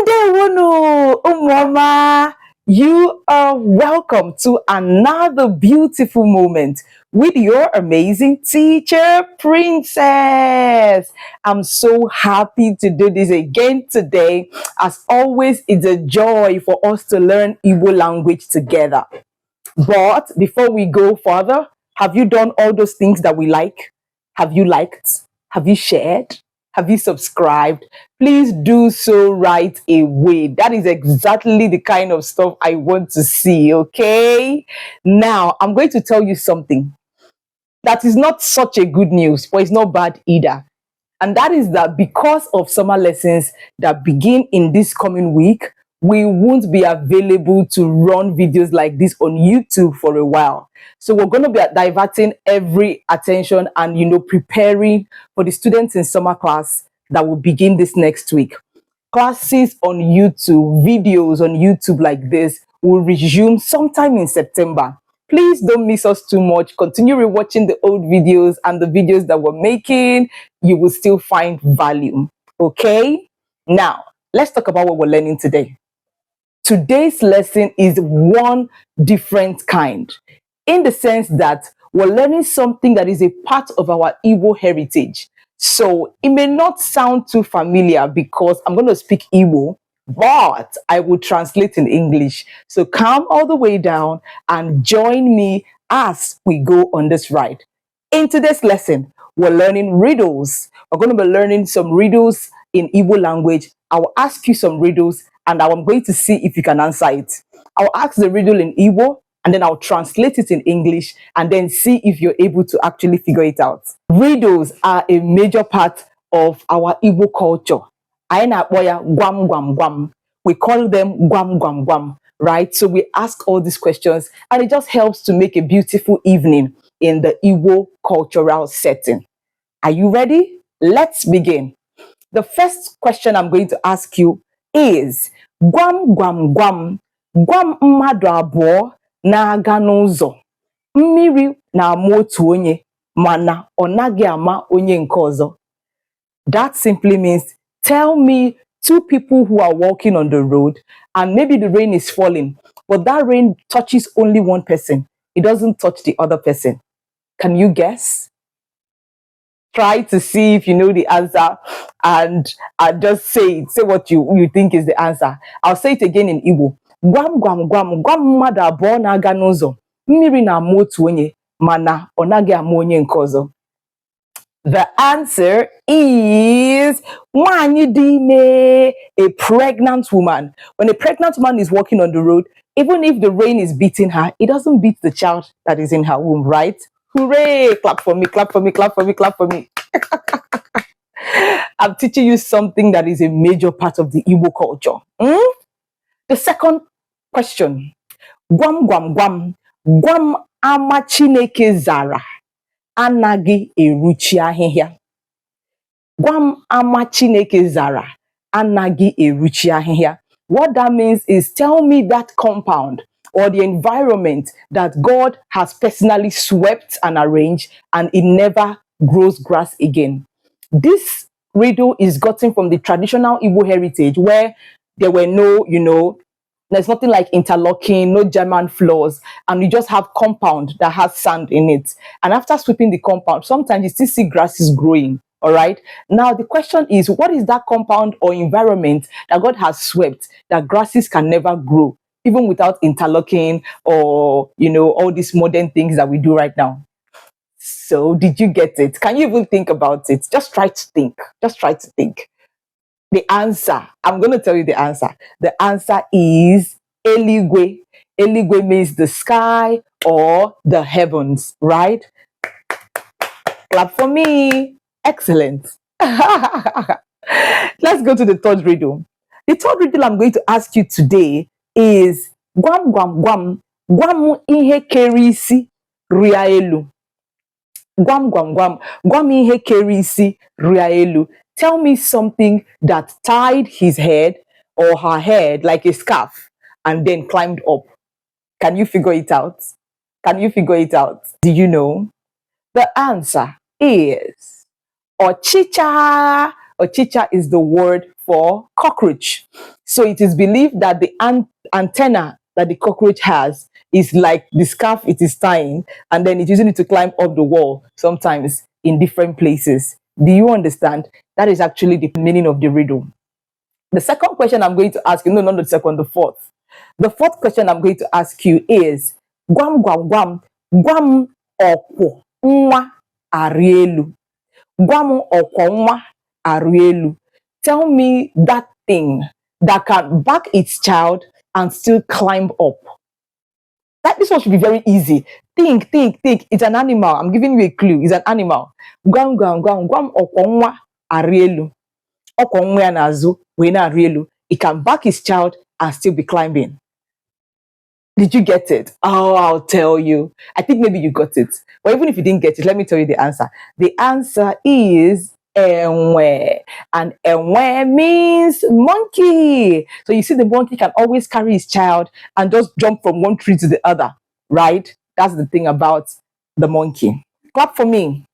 Ndewono, Umwama. You are welcome to another beautiful moment with your amazing teacher, Princess. I'm so happy to do this again today. As always, it's a joy for us to learn Igbo language together. But before we go further, have you done all those things that we like? Have you liked? Have you shared? Have you subscribed? Please do so right away. That is exactly the kind of stuff I want to see, okay? Now, I'm going to tell you something that is not such a good news, but it's not bad either. And that is that because of summer lessons that begin in this coming week, we won't be available to run videos like this on YouTube for a while. So we're going to be diverting every attention and, preparing for the students in summer class that will begin this next week. Classes on YouTube, videos on YouTube like this will resume sometime in September. Please don't miss us too much. Continue rewatching the old videos and the videos that we're making. You will still find value. Okay? Now, let's talk about what we're learning today. Today's lesson is one different kind, in the sense that we're learning something that is a part of our Igbo heritage. So it may not sound too familiar because I'm going to speak Igbo, but I will translate in English. So come all the way down and join me as we go on this ride. In today's lesson, we're learning riddles. We're going to be learning some riddles in Igbo language. I will ask you some riddles and I'm going to see if you can answer it. I'll ask the riddle in Igbo and then I'll translate it in English and then see if you're able to actually figure it out. Riddles are a major part of our Igbo culture. Gwam gwam gwam. We call them gwam gwam gwam, right? So we ask all these questions and it just helps to make a beautiful evening in the Igbo cultural setting. Are you ready? Let's begin. The first question I'm going to ask you is gwam gwam gwam. Gwam mmadụ abụọ na-aga n'ụzọ. Mmiri na-ama otu onye, mana ọ naghị ama onye nke ọzọ. That simply means, tell me two people who are walking on the road and maybe the rain is falling, but that rain touches only one person. It doesn't touch the other person. Can you guess? Try to see if you know the answer and just say it. Say what you think is the answer. I'll say it again in Igbo. Gwam gwam gwam gwam mmadụ abụọ na-aga n'ụzọ. Mmiri na-ama otu onye, mana ọ naghị ama onye nke ọzọ. The answer is nwaanyị dị ime, a pregnant woman. When a pregnant woman is walking on the road, even if the rain is beating her, it doesn't beat the child that is in her womb, right? Hooray! Clap for me, clap for me, clap for me, clap for me. I'm teaching you something that is a major part of the Igbo culture. The second question. Gwam gwam gwam. Gwam ama Chineke zara. Anaghị eruchi ahịhịa. Gwam ama Chineke zara. Anaghị eruchi ahịhịa. What that means is, tell me that compound or the environment that God has personally swept and arranged and it never grows grass again. This riddle is gotten from the traditional Igbo heritage where there were no, there's nothing like interlocking, no German floors, and you just have compound that has sand in it. And after sweeping the compound, sometimes you still see grasses growing. All right. Now, the question is, what is that compound or environment that God has swept that grasses can never grow, even without interlocking or, all these modern things that we do right now? So did you get it? Can you even think about it? Just try to think. Just try to think. The answer, I'm going to tell you the answer. The answer is eligwe. Eligwe means the sky or the heavens, right? Clap for me. Excellent. Let's go to the third riddle. The third riddle I'm going to ask you today is gwam gwam gwam. Gwam ihe kerisi ria elu. Gwam gwam gwam. Gwam ihe kerisi ria elu. Tell me something that tied his head or her head like a scarf and then climbed up. Can you figure it out? Can you figure it out? Do you know? The answer is Ochicha. Ochicha is the word for cockroach. So it is believed that the antenna that the cockroach has is like the scarf it is tying, and then it's using it to climb up the wall, sometimes in different places. Do you understand? That is actually the meaning of the riddle. The second question I'm going to ask you, no, not the second, the fourth. The fourth question I'm going to ask you is, Gwam gwam gwam, gwam okwo nwa arielu. Gwam okwo nwa arielu. Tell me that thing that can back its child and still climb up. This one should be very easy. Think, think, think. It's an animal. I'm giving you a clue. It's an animal. Gwam gwam gwam, gwam okwo nwa arielu. Okwo nwa ya n'azụ wee na-arị elu. It can back his child and still be climbing. Did you get it? Oh, I'll tell you. I think maybe you got it. But even if you didn't get it, let me tell you the answer. The answer is enwe. And enwe means monkey. So you see, the monkey can always carry his child and just jump from one tree to the other, right? That's the thing about the monkey. Clap for me.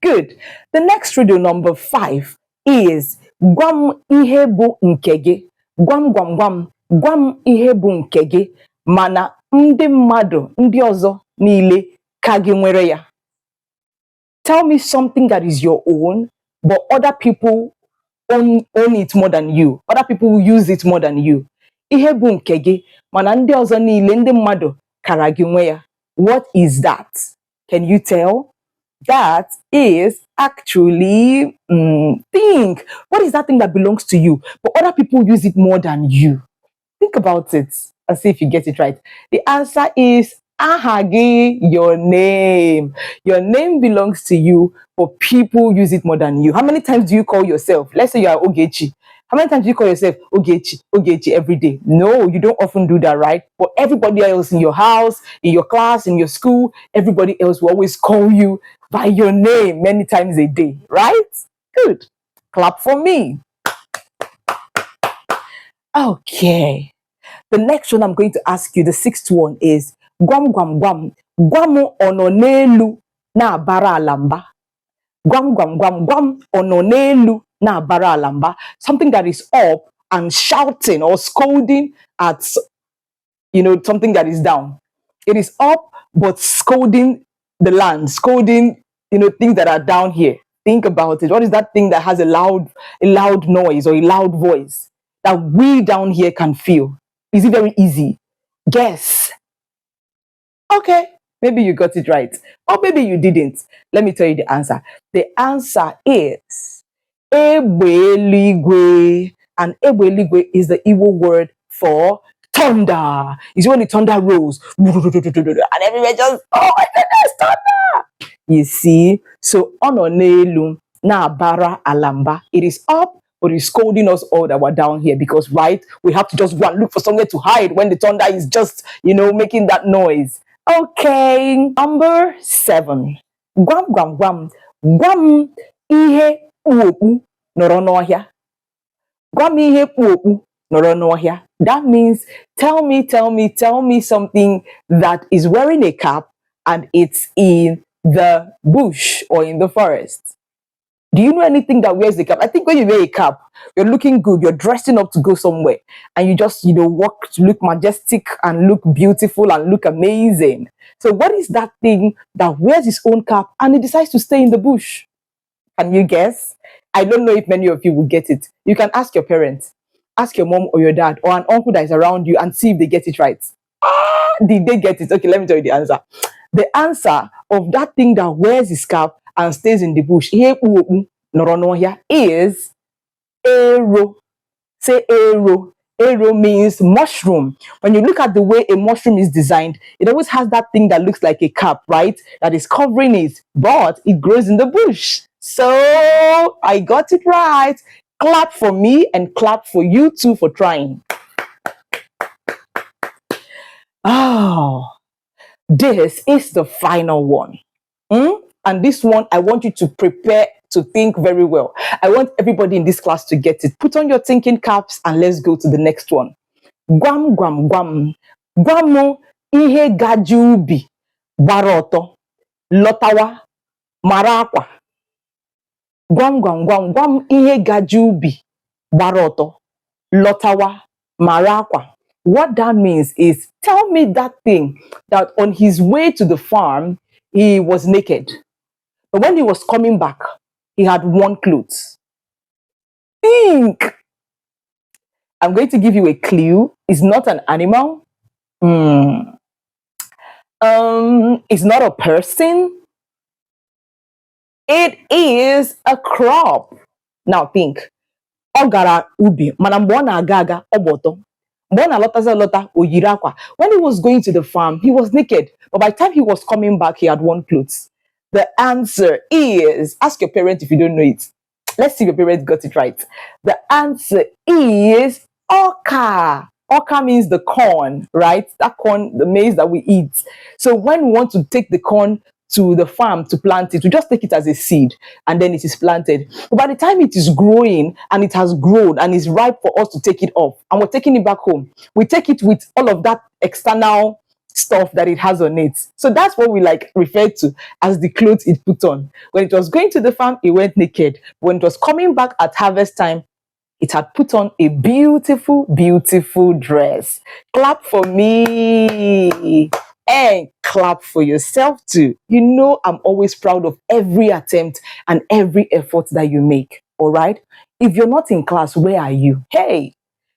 Good. The next riddle, number 5, is Gwam ihe bụ nke gị. Gwam gwam gwam. Gwam ihe bụ nke gị. Mana ndị mmadụ ndị ọzọ niile ka gị nwere ya. Tell me something that is your own, but other people own it more than you. Other people use it more than you. Ihe bụ nke gị. Mana ndị ọzọ niile, ndị mmadụ kara gị nwe ya. What is that? Can you tell? That is actually, think. What is that thing that belongs to you, but other people use it more than you? Think about it and see if you get it right. The answer is ahagi, your name. Your name belongs to you, but people use it more than you. How many times do you call yourself? Let's say you are Ogechi. How many times do you call yourself Ogechi, Ogechi every day? No, you don't often do that, right? But everybody else in your house, in your class, in your school, everybody else will always call you by your name many times a day, right? Good. Clap for me. Okay. The next one I'm going to ask you, the 6th one, is Gwam gwam gwam. Gwamu ono n'elu na bara alamba. Gwam gwam gwam gwam ono n'elu na bara alamba. Something that is up and shouting or scolding at, something that is down. It is up but scolding the land, scolding, things that are down here. Think about it. What is that thing that has a loud noise or a loud voice that we down here can feel? Is it very easy? Guess. Okay, maybe you got it right, or maybe you didn't. Let me tell you the answer. The answer is Egbe eluigwe. And Egbe eluigwe is the Igbo word for thunder. It's when the thunder rolls and everywhere just, oh my goodness, thunder. You see, so ono n'elu na bara alamba. It is up, but it's scolding us all that we're down here, because, right, we have to just go and look for somewhere to hide when the thunder is just, making that noise. Okay, number 7. Gwam gwam gwam. Gwam ihe kpu nọrọ n'ọhịa. Gwam ihe kpu nọrọ n'ọhịa. That means tell me something that is wearing a cap and it's in the bush or in the forest. Do you know anything that wears a cap? I think when you wear a cap, you're looking good, you're dressing up to go somewhere, and you just, walk to look majestic and look beautiful and look amazing. So what is that thing that wears its own cap and it decides to stay in the bush? Can you guess? I don't know if many of you will get it. You can ask your parents, ask your mom or your dad or an uncle that is around you and see if they get it right. Did they get it? Okay, let me tell you the answer. The answer of that thing that wears his cap and stays in the bush is arrow. Say arrow. Arrow means mushroom. When you look at the way a mushroom is designed, it always has that thing that looks like a cap, right? That is covering it, but it grows in the bush. So I got it right. Clap for me and clap for you too for trying. Oh, this is the final one. And this one, I want you to prepare to think very well. I want everybody in this class to get it. Put on your thinking caps and let's go to the next one. Gwam gwam gwam. Gwamu ihe gajubi. Baroto. Lotawa. Marakwa. Gwam gwam gwam gwam ihe gaje ubi gbara ọtọ lọtawa mara akwa. What that means is, tell me that thing that on his way to the farm, he was naked. But when he was coming back, he had worn clothes. Think. I'm going to give you a clue. It's not an animal. It's not a person. It is a crop. Now think. Ọ gara ubi, mana mgbe ọ na-aga aga ọ gba ọtọ. Mgbe ọ na-alọtazi alọta, o yiri akwa. When he was going to the farm, he was naked. But by the time he was coming back, he had worn clothes. The answer is, ask your parent if you don't know it. Let's see if your parents got it right. The answer is oka. Oka means the corn, right? That corn, the maize that we eat. So when we want to take the corn to the farm to plant it, we just take it as a seed and then it is planted. But by the time it is growing and it has grown and is ripe for us to take it off and we're taking it back home, we take it with all of that external stuff that it has on it. So that's what we like refer to as the clothes it put on. When it was going to the farm, it went naked. When it was coming back at harvest time, it had put on a beautiful, beautiful dress. Clap for me. And clap for yourself too. You know, I'm always proud of every attempt and every effort that you make. All right. If you're not in class, where are you? Hey,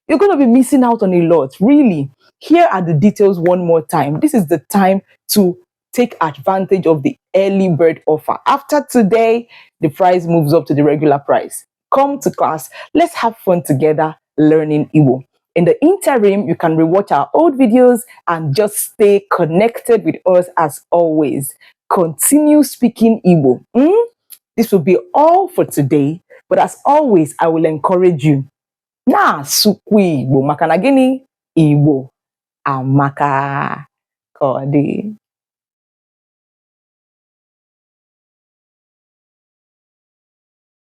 you're going to be missing out on a lot. Really. Here are the details one more time. This is the time to take advantage of the early bird offer. After today, the price moves up to the regular price. Come to class. Let's have fun together learning Igbo. In the interim, you can rewatch our old videos and just stay connected with us as always. Continue speaking Igbo. This will be all for today. But as always, I will encourage you. Na sukwu Igbo maka na gịnị? Igbo amaka. Ka ọ dị.